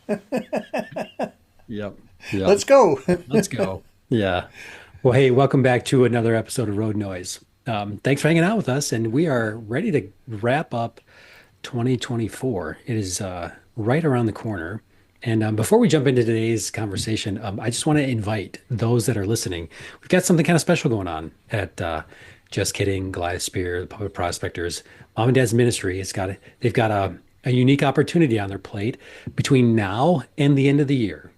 Yep. Yep. Let's go. Let's go. Yeah. Well, hey, welcome back to another episode of Road Noise. Thanks for hanging out with us, and we are ready to wrap up 2024. It is right around the corner. And before we jump into today's conversation, I just want to invite those that are listening. We've got something kind of special going on at Just Kidding, Goliath Spear, the Public Prospectors, Mom and Dad's Ministry. They've got a unique opportunity on their plate between now and the end of the year.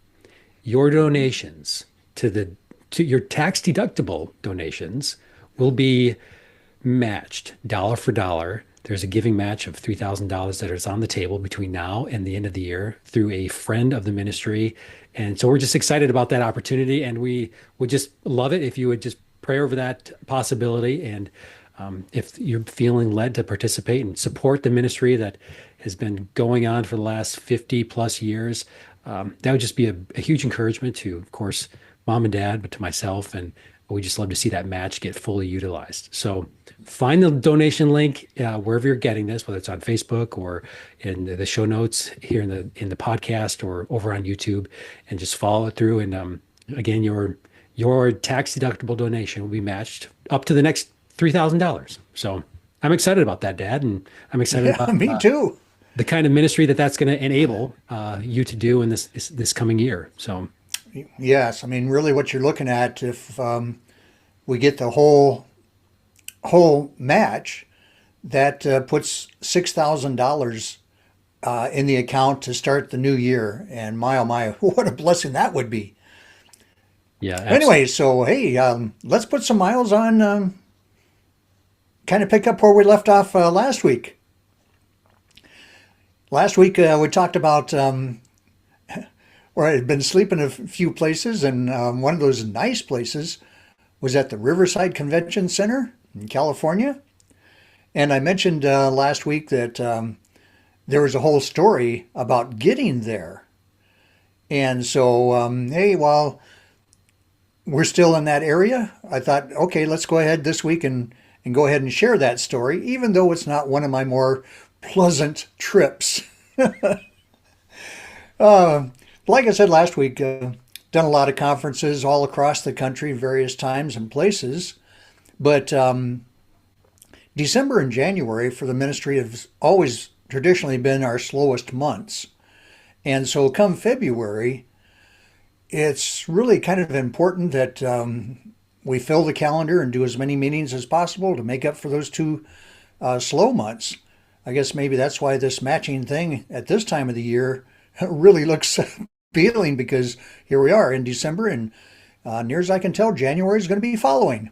Your donations to your tax deductible donations will be matched dollar for dollar. There's a giving match of $3,000 that is on the table between now and the end of the year through a friend of the ministry. And so we're just excited about that opportunity. And we would just love it if you would just pray over that possibility. And if you're feeling led to participate and support the ministry that has been going on for the last 50 plus years, that would just be a huge encouragement to, of course, mom and dad, but to myself. And we just love to see that match get fully utilized. So find the donation link wherever you're getting this, whether it's on Facebook or in the show notes here in the podcast or over on YouTube, and just follow it through. And again, your tax deductible donation will be matched up to the next $3,000. So I'm excited about that, Dad, and I'm excited Yeah, about me too. the kind of ministry that that's going to enable you to do in this coming year. So Yes, I mean, really, what you're looking at if we get the whole match, that puts $6,000 in the account to start the new year. And my oh my, what a blessing that would be. yeah, Anyway, absolutely. so hey, let's put some miles on. Kind of pick up where we left off last week. Last week we talked about where I had been sleeping a few places, and one of those nice places was at the Riverside Convention Center in California. And I mentioned last week that there was a whole story about getting there. And so, hey, while we're still in that area, I thought, okay, let's go ahead this week and go ahead and share that story, even though it's not one of my more pleasant trips. Like I said last week, done a lot of conferences all across the country, various times and places. But December and January for the ministry have always traditionally been our slowest months. And so come February, it's really kind of important that we fill the calendar and do as many meetings as possible to make up for those two slow months. I guess maybe that's why this matching thing at this time of the year really looks appealing, because here we are in December, and near as I can tell, January is going to be following.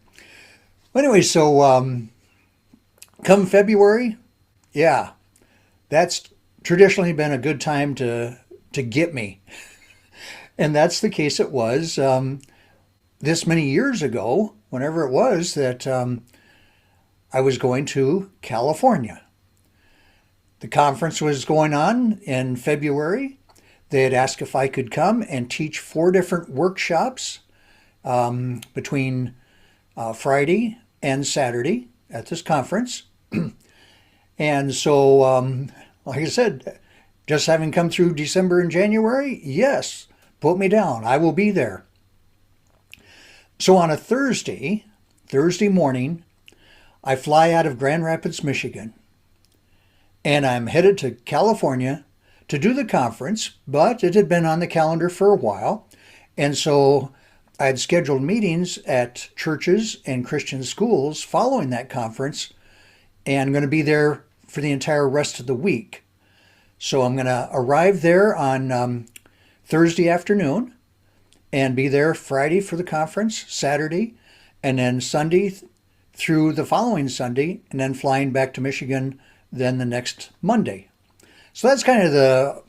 Anyway, so come February, yeah, that's traditionally been a good time to get me, and that's the case. It was this many years ago, whenever it was that I was going to California. The conference was going on in February. They had asked if I could come and teach four different workshops between Friday and Saturday at this conference. And so, like I said, just having come through December and January, yes, put me down. I will be there. So on a Thursday morning, I fly out of Grand Rapids, Michigan, and I'm headed to California to do the conference, but it had been on the calendar for a while. And so I had scheduled meetings at churches and Christian schools following that conference, and I'm going to be there for the entire rest of the week. So I'm going to arrive there on Thursday afternoon and be there Friday for the conference, Saturday, and then Sunday through the following Sunday, and then flying back to Michigan then the next Monday. So that's kind of the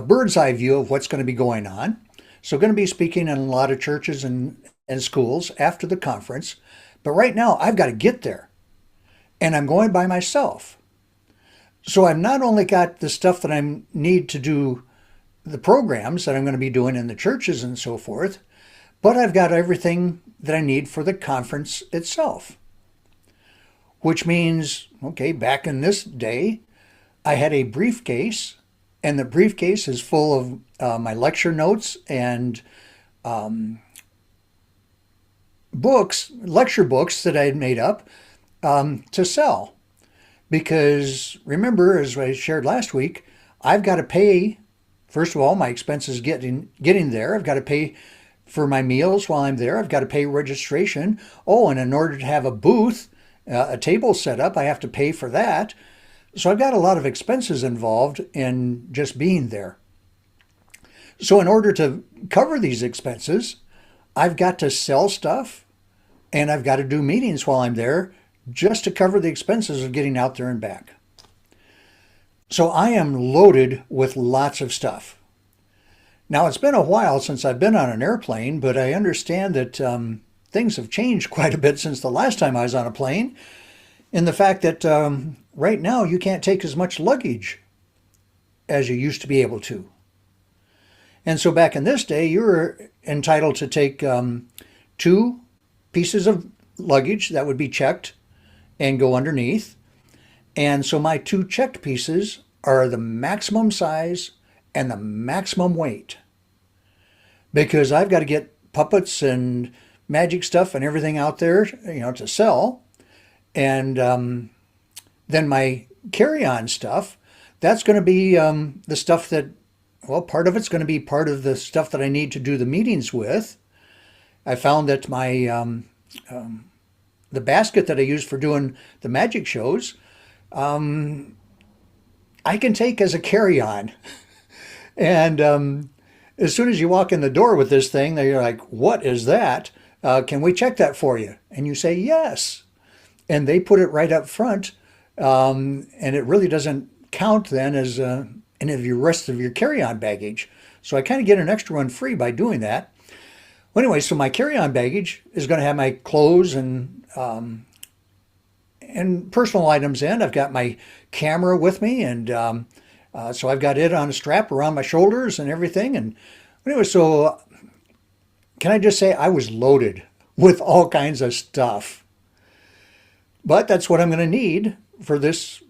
bird's eye view of what's going to be going on. So going to be speaking in a lot of churches and schools after the conference. But right now I've got to get there, and I'm going by myself. So I've not only got the stuff that I need to do, the programs that I'm going to be doing in the churches and so forth, but I've got everything that I need for the conference itself. Which means, okay, back in this day, I had a briefcase and the briefcase is full of my lecture notes and lecture books that I had made up to sell. Because remember, as I shared last week, I've got to pay, first of all, my expenses getting there. I've got to pay for my meals while I'm there. I've got to pay registration. Oh, and in order to have a booth, a table set up, I have to pay for that. So I've got a lot of expenses involved in just being there. So in order to cover these expenses, I've got to sell stuff and I've got to do meetings while I'm there just to cover the expenses of getting out there and back. So I am loaded with lots of stuff. Now, it's been a while since I've been on an airplane, but I understand that things have changed quite a bit since the last time I was on a plane, in the fact that right now you can't take as much luggage as you used to be able to. And so back in this day, you were entitled to take two pieces of luggage that would be checked and go underneath. And so my two checked pieces are the maximum size and the maximum weight because I've got to get puppets and magic stuff and everything out there, to sell. And then my carry-on stuff, that's going to be the stuff that, well, part of it's going to be part of the stuff that I need to do the meetings with. I found that the basket that I use for doing the magic shows, I can take as a carry-on. And as soon as you walk in the door with this thing, they're like, "What is that? Can we check that for you?" And you say, "Yes." And they put it right up front. And it really doesn't count then as any of your rest of your carry-on baggage. So I kind of get an extra one free by doing that. Well, anyway, so my carry-on baggage is going to have my clothes and personal items in. I've got my camera with me, and so I've got it on a strap around my shoulders and everything. And anyway, so can I just say I was loaded with all kinds of stuff. But that's what I'm going to need for this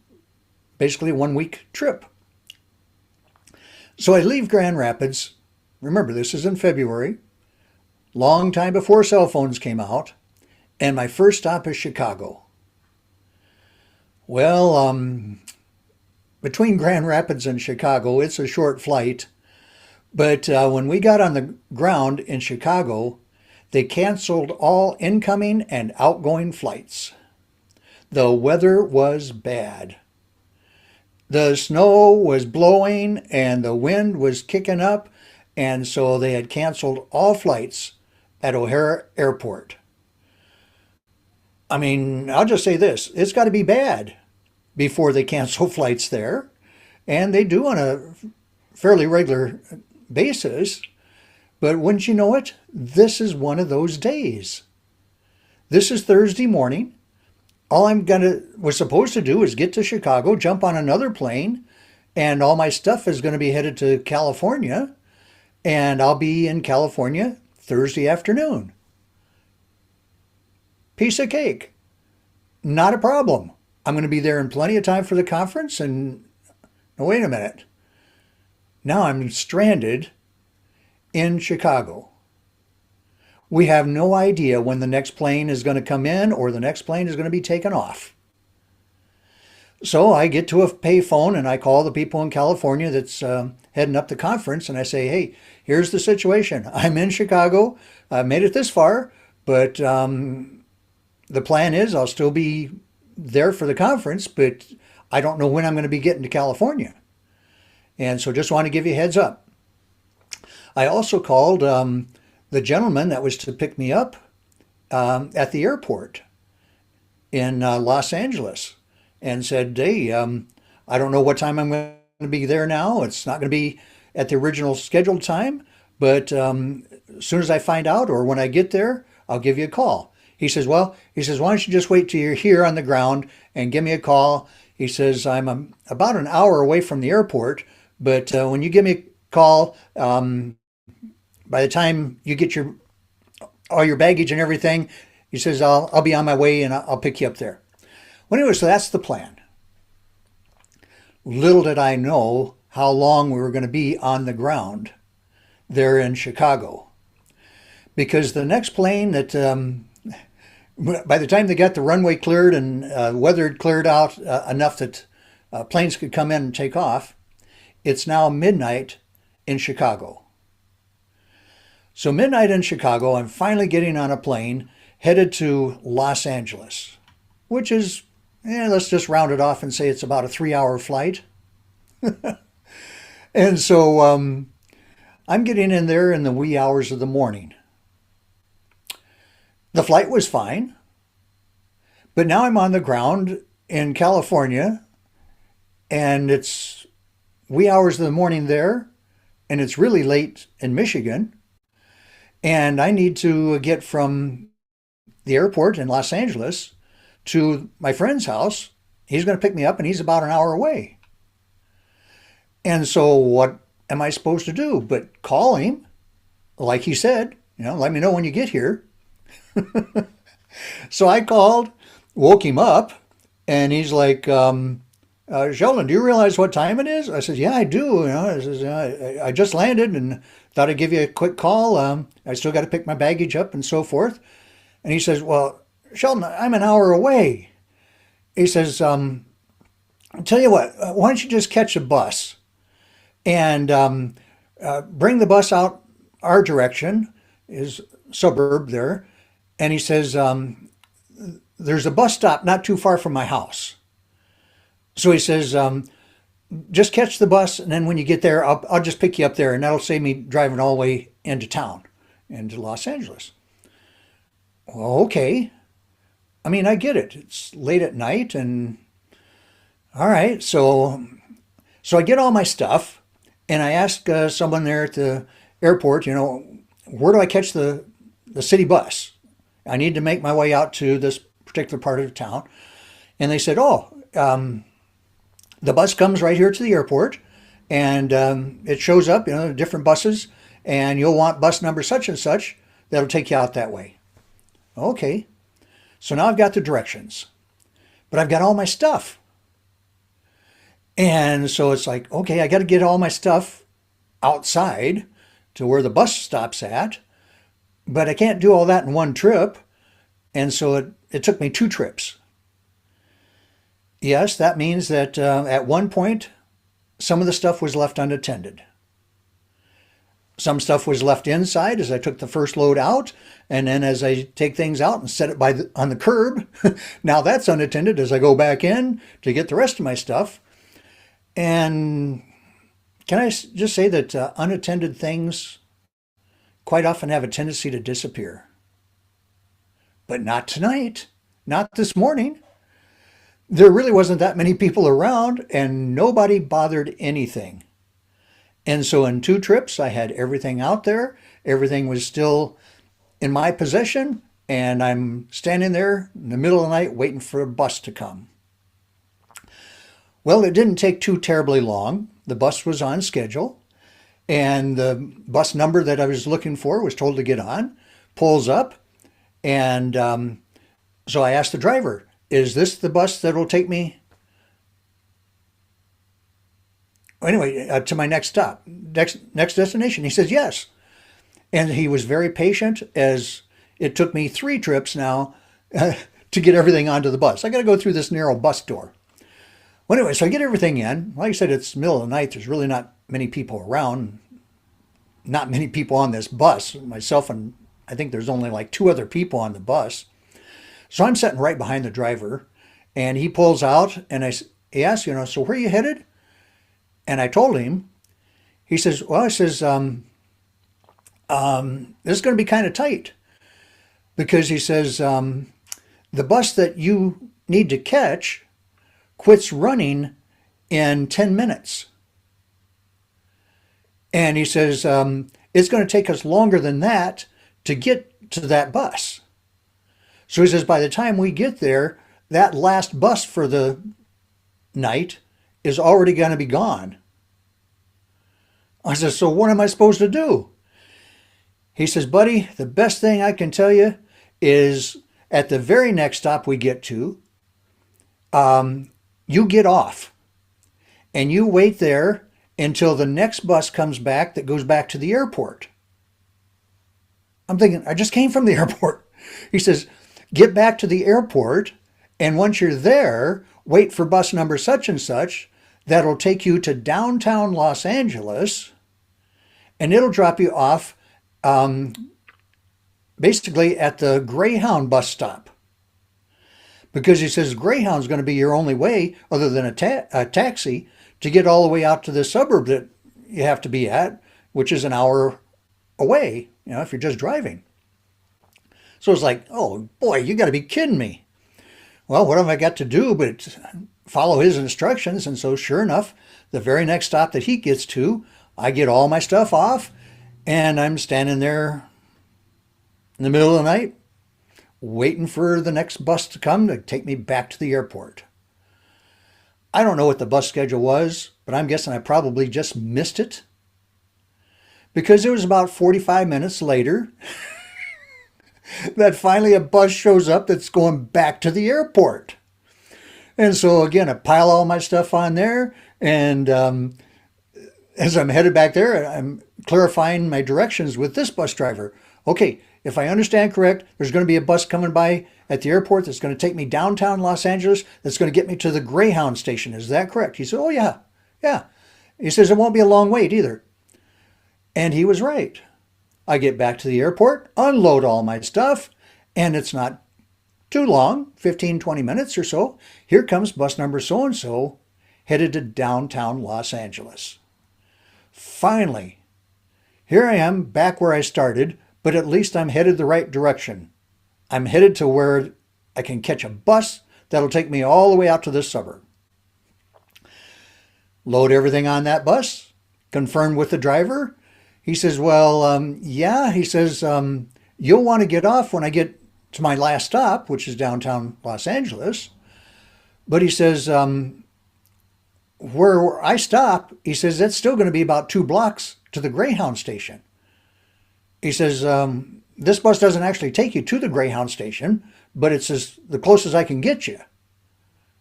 basically 1 week trip. So I leave Grand Rapids. Remember, this is in February, long time before cell phones came out. And my first stop is Chicago. Well, between Grand Rapids and Chicago, it's a short flight. But when we got on the ground in Chicago, they canceled all incoming and outgoing flights. The weather was bad. The snow was blowing and the wind was kicking up, and so they had canceled all flights at O'Hare Airport. I mean, I'll just say this, it's got to be bad before they cancel flights there, and they do on a fairly regular basis. But wouldn't you know it, this is one of those days. This is Thursday morning. All was supposed to do is get to Chicago, jump on another plane, and all my stuff is going to be headed to California, and I'll be in California Thursday afternoon. Piece of cake. Not a problem. I'm going to be there in plenty of time for the conference, and now wait a minute. Now I'm stranded in Chicago. We have no idea when the next plane is going to come in or the next plane is going to be taken off. So I get to a payphone and I call the people in California that's heading up the conference, and I say, "Hey, here's the situation. I'm in Chicago. I made it this far, but the plan is I'll still be there for the conference, but I don't know when I'm going to be getting to California. And so just want to give you a heads up." I also called the gentleman that was to pick me up at the airport in Los Angeles and said, "Hey, I don't know what time I'm going to be there now. It's not going to be at the original scheduled time, but as soon as I find out or when I get there, I'll give you a call." He says, "Why don't you just wait till you're here on the ground and give me a call?" He says, "I'm about an hour away from the airport, but when you give me a call, by the time you get all your baggage and everything," he says, I'll be on my way and I'll pick you up there." Well, anyway, so that's the plan. Little did I know how long we were going to be on the ground there in Chicago. Because the next plane that, by the time they got the runway cleared and weather had cleared out enough that planes could come in and take off, it's now midnight in Chicago. So, midnight in Chicago, I'm finally getting on a plane headed to Los Angeles, which is, let's just round it off and say it's about a 3 hour flight. And so I'm getting in there in the wee hours of the morning. The flight was fine, but now I'm on the ground in California, and it's wee hours of the morning there, and it's really late in Michigan. And I need to get from the airport in Los Angeles to my friend's house. He's going to pick me up, and he's about an hour away. And so, what am I supposed to do but call him, like he said, let me know when you get here. So I called, woke him up, and he's like, Sheldon, do you realize what time it is? I said, yeah, I do. I says, I just landed and thought I'd give you a quick call. I still got to pick my baggage up and so forth. And he says, well, Sheldon, I'm an hour away. He says, I'll tell you what, why don't you just catch a bus and bring the bus out our direction, is suburb there. And he says, there's a bus stop not too far from my house. So he says, just catch the bus, and then when you get there, I'll just pick you up there, and that'll save me driving all the way into town, into Los Angeles. Well, okay. I mean, I get it. It's late at night, and all right. So I get all my stuff, and I ask someone there at the airport, where do I catch the city bus? I need to make my way out to this particular part of town. And they said, the bus comes right here to the airport, and it shows up, different buses, and you'll want bus number such and such. That'll take you out that way. Okay. So now I've got the directions, but I've got all my stuff. And so it's like, okay, I got to get all my stuff outside to where the bus stops at, but I can't do all that in one trip. And so it took me 2 trips. Yes, that means that at one point, some of the stuff was left unattended. Some stuff was left inside as I took the first load out, and then as I take things out and set it on the curb, now that's unattended as I go back in to get the rest of my stuff. And can I just say that unattended things quite often have a tendency to disappear? But not tonight, not this morning. There really wasn't that many people around, and nobody bothered anything. And so in 2 trips, I had everything out there. Everything was still in my possession, and I'm standing there in the middle of the night waiting for a bus to come. Well, it didn't take too terribly long. The bus was on schedule, and the bus number that I was looking for was told to get on, pulls up, and so I asked the driver, is this the bus that will take me anyway to my next stop, next destination? He says yes. And he was very patient, as it took me 3 trips now to get everything onto the bus. I got to go through this narrow bus door. Well, anyway, so I get everything in. Like I said, it's the middle of the night. There's really not many people around, not many people on this bus. Myself and I think there's only like 2 other people on the bus. So I'm sitting right behind the driver, and he pulls out, and he asks, so where are you headed? And I told him. He says, well, this is going to be kind of tight, because he says, the bus that you need to catch quits running in 10 minutes. And he says, it's going to take us longer than that to get to that bus. So he says, by the time we get there, that last bus for the night is already going to be gone. I said, so what am I supposed to do? He says, buddy, the best thing I can tell you is at the very next stop we get to, you get off and you wait there until the next bus comes back that goes back to the airport. I'm thinking, I just came from the airport. He says, get back to the airport, and once you're there, wait for bus number such and such. That'll take you to downtown Los Angeles, and it'll drop you off um, basically at the Greyhound bus stop. Because he says Greyhound's going to be your only way, other than a taxi, to get all the way out to the suburb that you have to be at, which is an hour away, if you're just driving. So it's like, oh boy, you got to be kidding me. Well, what have I got to do but follow his instructions? And so, sure enough, the very next stop that he gets to, I get all my stuff off, and I'm standing there in the middle of the night waiting for the next bus to come to take me back to the airport. I don't know what the bus schedule was, but I'm guessing I probably just missed it because it was about 45 minutes later that finally a bus shows up that's going back to the airport. And so again, I pile all my stuff on there, and as I'm headed back there, I'm clarifying my directions with this bus driver. Okay, if I understand correct, there's going to be a bus coming by at the airport that's going to take me downtown Los Angeles, that's going to get me to the Greyhound station. Is that correct? He said, oh, yeah, yeah. He says, it won't be a long wait either. And he was right. I get back to the airport, unload all my stuff, and it's not too long, 15, 20 minutes or so. Here comes bus number so-and-so headed to downtown Los Angeles. Finally, here I am back where I started, but at least I'm headed the right direction. I'm headed to where I can catch a bus that'll take me all the way out to this suburb. Load everything on that bus, confirm with the driver. He says, well, yeah, he says, you'll want to get off when I get to my last stop, which is downtown Los Angeles. But he says, where I stop, he says, that's still going to be about 2 blocks to the Greyhound station. He says, this bus doesn't actually take you to the Greyhound station, but it's the closest I can get you,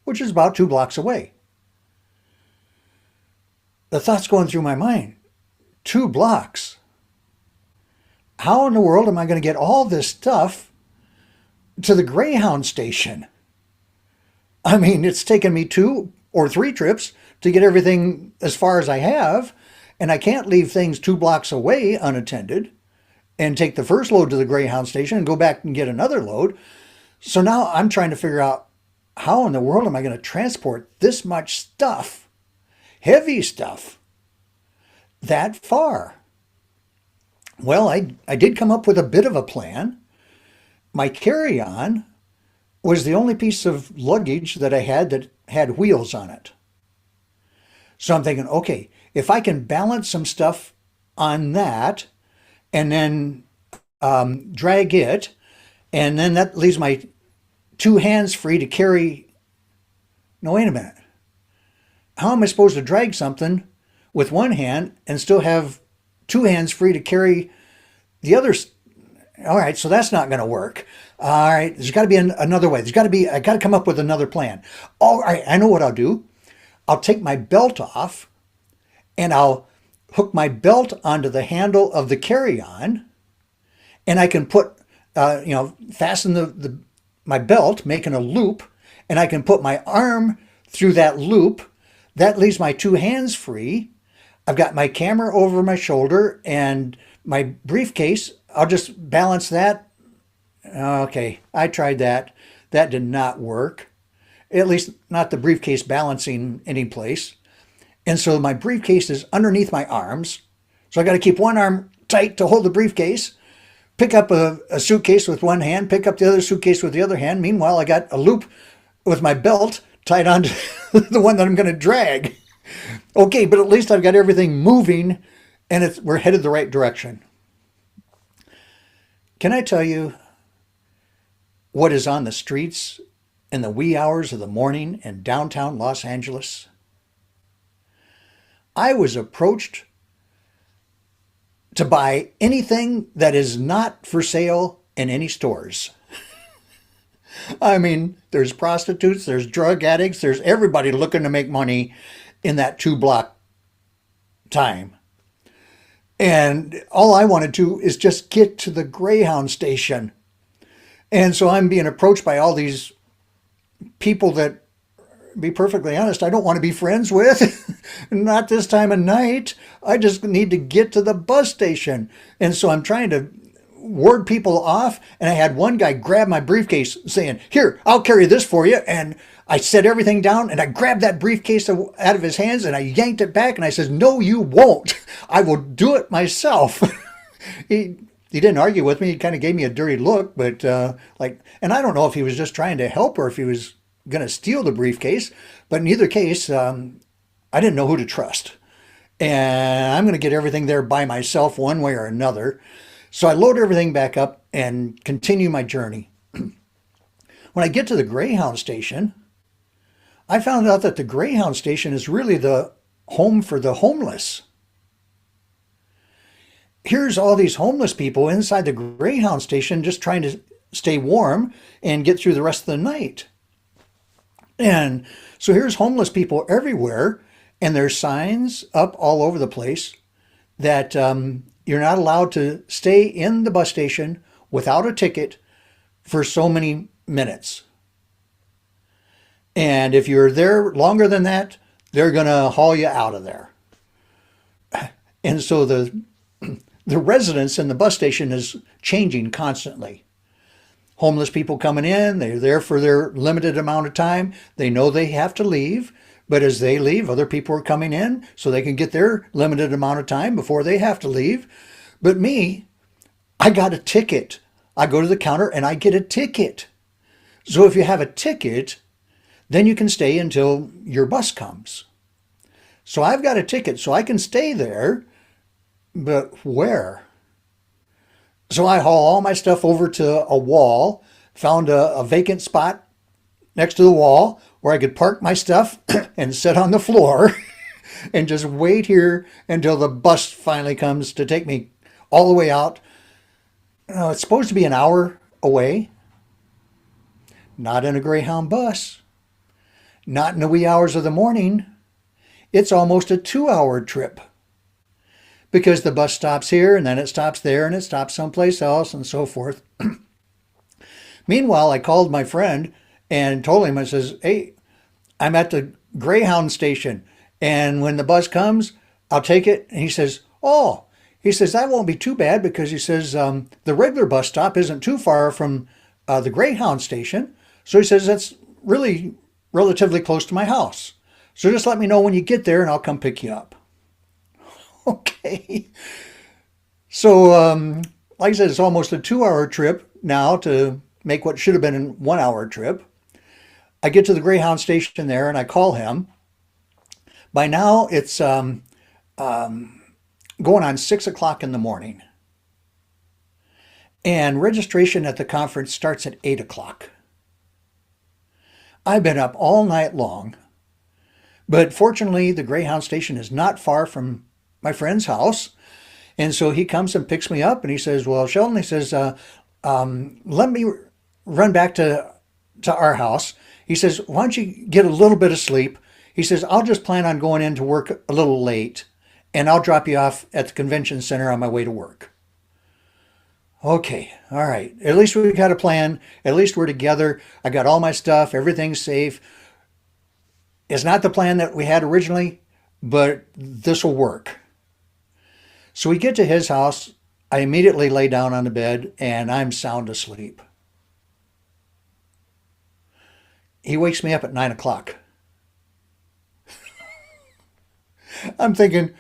which is about 2 blocks away. The thought's going through my mind, 2 blocks. How in the world am I going to get all this stuff to the Greyhound station? I mean, it's taken me 2 or 3 trips to get everything as far as I have, and I can't leave things 2 blocks away unattended and take the first load to the Greyhound station and go back and get another load. So now I'm trying to figure out, how in the world am I going to transport this much stuff, heavy stuff, that far? Well, I did come up with a bit of a plan. My carry-on was the only piece of luggage that I had that had wheels on it. So I'm thinking, okay, if I can balance some stuff on that and then drag it, and then that leaves my 2 hands free to carry. No, wait a minute. How am I supposed to drag something with one hand and still have 2 hands free to carry the other? All right, so that's not going to work. All right, there's got to be another way. I got to come up with another plan. All right, I know what I'll do. I'll take my belt off and I'll hook my belt onto the handle of the carry-on, and I can put, fasten my belt, making a loop, and I can put my arm through that loop. That leaves my 2 hands free. I've got my camera over my shoulder and my briefcase. I'll just balance that. Okay, I tried that. That did not work. At least not the briefcase balancing any place. And so my briefcase is underneath my arms. So I got to keep one arm tight to hold the briefcase, pick up a suitcase with one hand, pick up the other suitcase with the other hand. Meanwhile, I got a loop with my belt tied onto the one that I'm going to drag. Okay, but at least I've got everything moving and we're headed the right direction. Can I tell you what is on the streets in the wee hours of the morning in downtown Los Angeles? I was approached to buy anything that is not for sale in any stores. I mean, there's prostitutes, there's drug addicts, there's everybody looking to make money in that 2 block time. And all I want to do is just get to the Greyhound station. And so I'm being approached by all these people that, be perfectly honest, I don't want to be friends with. Not this time of night. I just need to get to the bus station. And so I'm trying to ward people off. And I had one guy grab my briefcase saying, "Here, I'll carry this for you." And I set everything down and I grabbed that briefcase out of his hands and I yanked it back and I says, "No, you won't. I will do it myself." he he didn't argue with me. He kind of gave me a dirty look, but and I don't know if he was just trying to help or if he was going to steal the briefcase. But in either case, I didn't know who to trust, and I'm going to get everything there by myself one way or another. So I load everything back up and continue my journey. When I get to the Greyhound station, I found out that the Greyhound station is really the home for the homeless. Here's all these homeless people inside the Greyhound station just trying to stay warm and get through the rest of the night. And so here's homeless people everywhere, and there's signs up all over the place that you're not allowed to stay in the bus station without a ticket for so many minutes. And if you're there longer than that, they're going to haul you out of there. And so the residents in the bus station is changing constantly. Homeless people coming in, they're there for their limited amount of time. They know they have to leave, but as they leave, other people are coming in so they can get their limited amount of time before they have to leave. But me, I got a ticket. I go to the counter and I get a ticket. So if you have a ticket, then you can stay until your bus comes. So I've got a ticket, so I can stay there, but where? So I haul all my stuff over to a wall, found a vacant spot next to the wall where I could park my stuff and sit on the floor and just wait here until the bus finally comes to take me all the way out. It's supposed to be an hour away. Not in a Greyhound bus. Not in the wee hours of the morning. It's almost a 2-hour trip, because the bus stops here and then it stops there and it stops someplace else and so forth. Meanwhile, I called my friend and told him, I says, "Hey, I'm at the Greyhound station, and when the bus comes, I'll take it." And he says, "Oh," he says, "that won't be too bad," because he says the regular bus stop isn't too far from the Greyhound station. So he says, "That's really relatively close to my house. So just let me know when you get there and I'll come pick you up." Okay. So, like I said, it's almost a 2-hour trip now to make what should have been a 1-hour trip. I get to the Greyhound station there and I call him. By now, it's going on 6 o'clock in the morning. And registration at the conference starts at 8 o'clock. I've been up all night long. But fortunately, the Greyhound station is not far from my friend's house. And so he comes and picks me up and he says, "Well, Sheldon," he says, "let me run back to our house." He says, "Why don't you get a little bit of sleep?" He says, "I'll just plan on going in to work a little late and I'll drop you off at the convention center on my way to work." Okay, all right. At least we got a plan. At least we're together. I got all my stuff. Everything's safe. It's not the plan that we had originally, but this will work. So we get to his house. I immediately lay down on the bed and I'm sound asleep. He wakes me up at 9 o'clock. I'm thinking,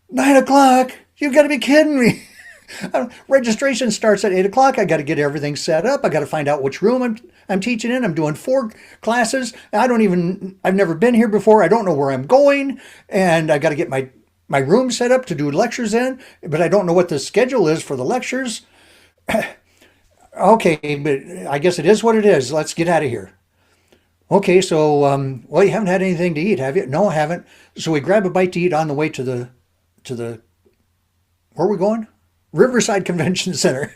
9 o'clock? You've got to be kidding me. Registration starts at 8 o'clock. I got to get everything set up. I got to find out which room I'm teaching in. I'm doing 4 classes. I've never been here before. I don't know where I'm going. And I got to get my room set up to do lectures in, but I don't know what the schedule is for the lectures. Okay, but I guess it is what it is. Let's get out of here. Okay, so, well, you haven't had anything to eat, have you? No, I haven't. So we grab a bite to eat on the way to the, where are we going? Riverside Convention Center.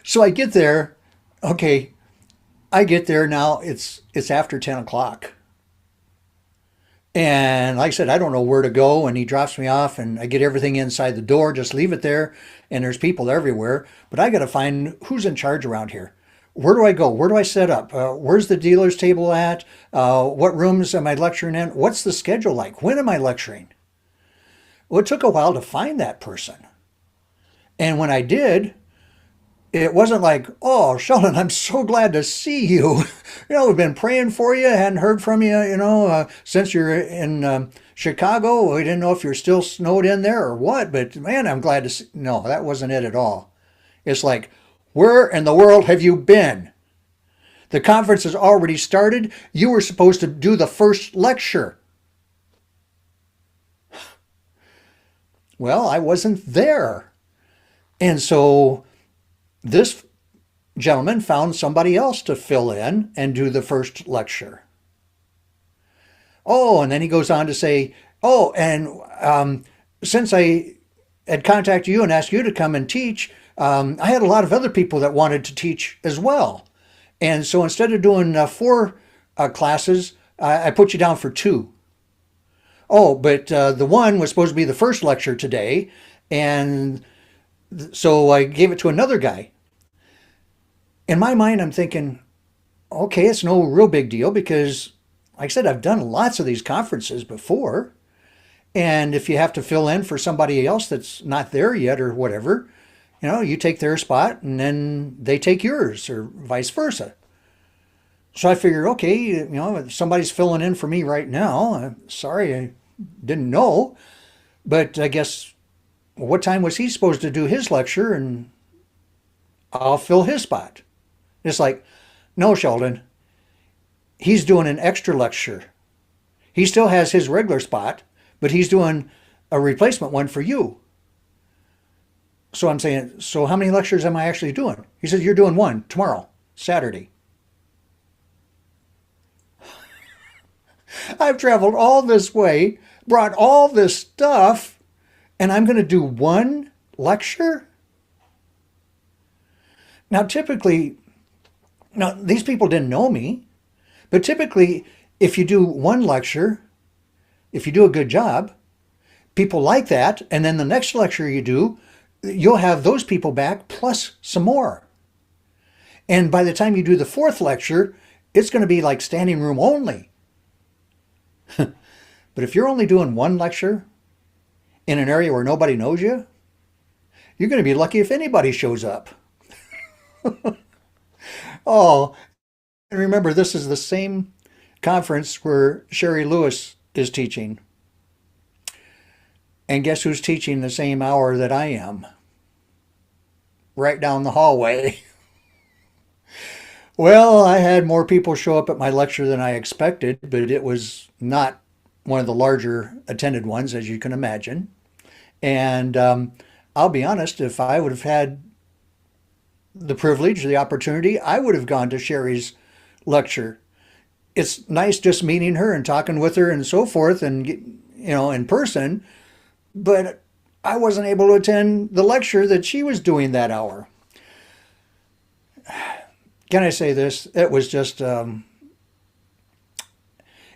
So I get there. Okay, I get there now. It's after 10 o'clock. And like I said, I don't know where to go. And he drops me off, and I get everything inside the door, just leave it there. And there's people everywhere. But I got to find who's in charge around here. Where do I go? Where do I set up? Where's the dealer's table at? What rooms am I lecturing in? What's the schedule like? When am I lecturing? Well, it took a while to find that person. And when I did, it wasn't like, oh, Sheldon, I'm so glad to see you. We've been praying for you, hadn't heard from you, since you're in Chicago. We didn't know if you're still snowed in there or what, but man, I'm glad to see. No, that wasn't it at all. It's like, where in the world have you been? The conference has already started. You were supposed to do the first lecture. Well, I wasn't there. And so this gentleman found somebody else to fill in and do the first lecture. Oh, and then he goes on to say, oh, and since I had contacted you and asked you to come and teach, I had a lot of other people that wanted to teach as well. And so instead of doing four classes, I put you down for two. Oh, but the one was supposed to be the first lecture today. And so I gave it to another guy. In my mind, I'm thinking, okay, it's no real big deal because, like I said, I've done lots of these conferences before. And if you have to fill in for somebody else that's not there yet or whatever, you take their spot and then they take yours or vice versa. So I figured, okay, if somebody's filling in for me right now. Sorry, I didn't know. But I guess, what time was he supposed to do his lecture? And I'll fill his spot. It's like, no, Sheldon, he's doing an extra lecture. He still has his regular spot, but he's doing a replacement one for you. So I'm saying, so how many lectures am I actually doing? He says, you're doing one tomorrow, Saturday. I've traveled all this way, brought all this stuff, and I'm going to do one lecture? Now, typically, these people didn't know me, but typically, if you do one lecture, if you do a good job, people like that, and then the next lecture you do, you'll have those people back plus some more. And by the time you do the fourth lecture, it's going to be like standing room only. But if you're only doing one lecture in an area where nobody knows you, you're going to be lucky if anybody shows up. Oh, and remember, this is the same conference where Sherry Lewis is teaching. And guess who's teaching the same hour that I am? Right down the hallway. Well, I had more people show up at my lecture than I expected, but it was not one of the larger attended ones, as you can imagine. And I'll be honest, if I would have had the privilege, the opportunity, I would have gone to Sherry's lecture. It's nice just meeting her and talking with her and so forth and, in person, but I wasn't able to attend the lecture that she was doing that hour. Can I say this? It was just,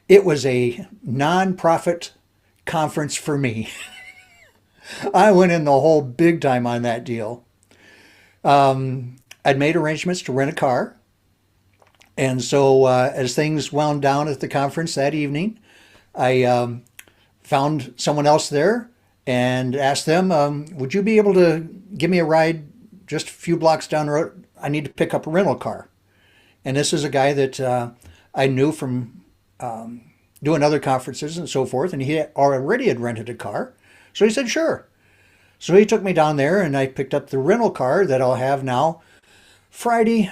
it was a non-profit conference for me. I went in the hole big time on that deal. I'd made arrangements to rent a car. And so as things wound down at the conference that evening, I found someone else there and asked them, would you be able to give me a ride just a few blocks down the road? I need to pick up a rental car. And this is a guy that I knew from doing other conferences and so forth, and he already had rented a car. So he said, sure. So he took me down there, and I picked up the rental car that I'll have now Friday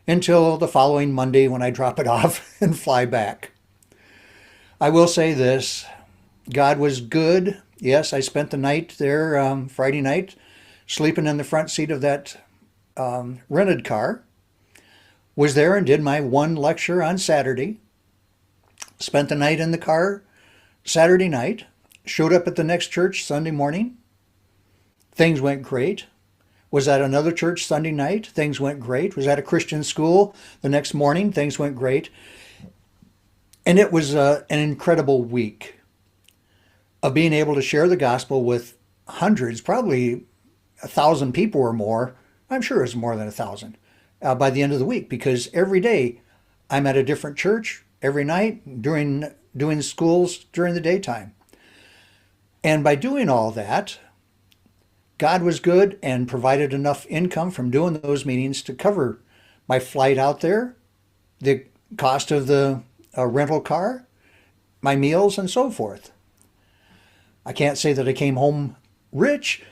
until the following Monday when I drop it off and fly back. I will say this, God was good. Yes, I spent the night there Friday night, sleeping in the front seat of that rented car. Was there and did my one lecture on Saturday. Spent the night in the car Saturday night. Showed up at the next church Sunday morning. Things went great. Was at another church Sunday night. Things went great. Was at a Christian school the next morning. Things went great. And it was an incredible week of being able to share the gospel with hundreds, probably 1,000 people or more. I'm sure it's more than 1,000 by the end of the week, because every day I'm at a different church, every night during doing schools during the daytime. And by doing all that, God was good and provided enough income from doing those meetings to cover my flight out there, the cost of the rental car, my meals, and so forth. I can't say that I came home rich,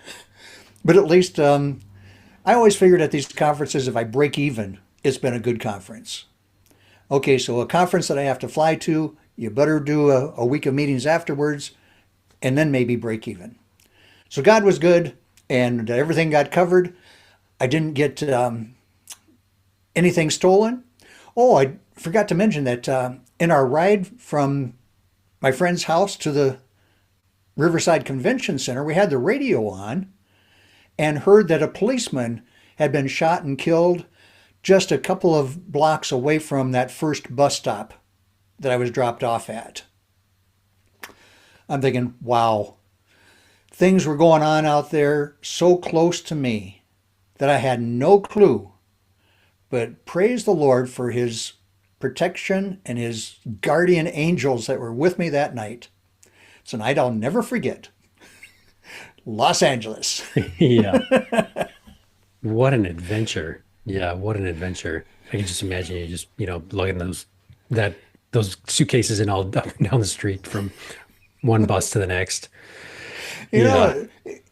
but at least I always figured at these conferences, if I break even, it's been a good conference. Okay, so a conference that I have to fly to, you better do a week of meetings afterwards and then maybe break even. So God was good and everything got covered. I didn't get anything stolen. Oh, I forgot to mention that in our ride from my friend's house to the Riverside Convention Center, we had the radio on and heard that a policeman had been shot and killed just a couple of blocks away from that first bus stop that I was dropped off at. I'm thinking, wow, things were going on out there so close to me that I had no clue. But praise the Lord for his protection and his guardian angels that were with me that night. It's a night I'll never forget. Los Angeles. Yeah. What an adventure. Yeah, what an adventure. I can just imagine you just, lugging that those suitcases in all up and down the street from one bus to the next. You Yeah. know,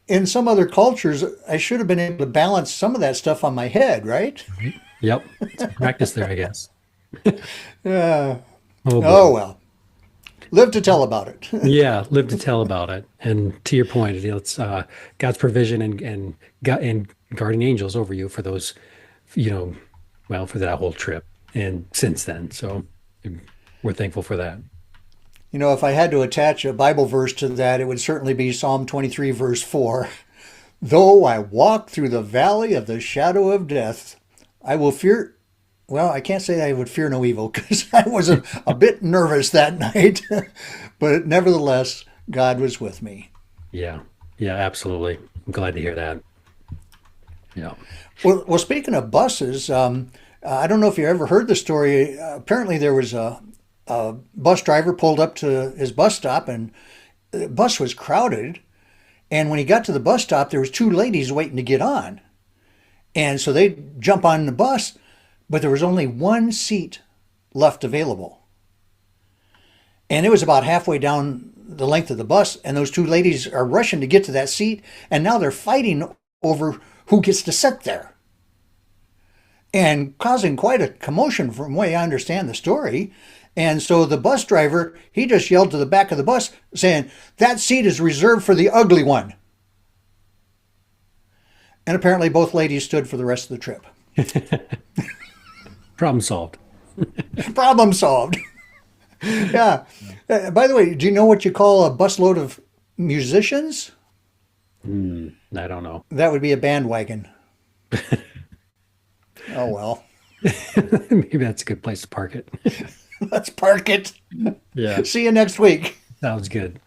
in some other cultures, I should have been able to balance some of that stuff on my head, right? Right. Yep. Some practice there, I guess. Yeah. Oh Oh, boy. well. Live to tell about it. Yeah, live to tell about it. And to your point, it's God's provision and God and guardian angels over you for those, you know, well, for that whole trip and since then. So we're thankful for that. If I had to attach a Bible verse to that, it would certainly be Psalm 23, verse 4. Though I walk through the valley of the shadow of death, I will fear. Well, I can't say I would fear no evil because I was a bit nervous that night. But nevertheless, God was with me. Yeah. Yeah, absolutely. I'm glad to hear that. Yeah. Well, speaking of buses, I don't know if you ever heard the story. Apparently, there was a bus driver pulled up to his bus stop, and the bus was crowded. And when he got to the bus stop, there was two ladies waiting to get on, and so they jump on the bus, but there was only one seat left available, and it was about halfway down the length of the bus, and those two ladies are rushing to get to that seat, and now they're fighting over who gets to sit there and causing quite a commotion from the way I understand the story. And so the bus driver, he just yelled to the back of the bus saying, that seat is reserved for the ugly one. And apparently both ladies stood for the rest of the trip. Problem solved. Problem solved. Yeah. By the way, do you know what you call a busload of musicians? I don't know. That would be a bandwagon. Oh, well. Maybe that's a good place to park it. Let's park it. Yeah. See you next week. Sounds good.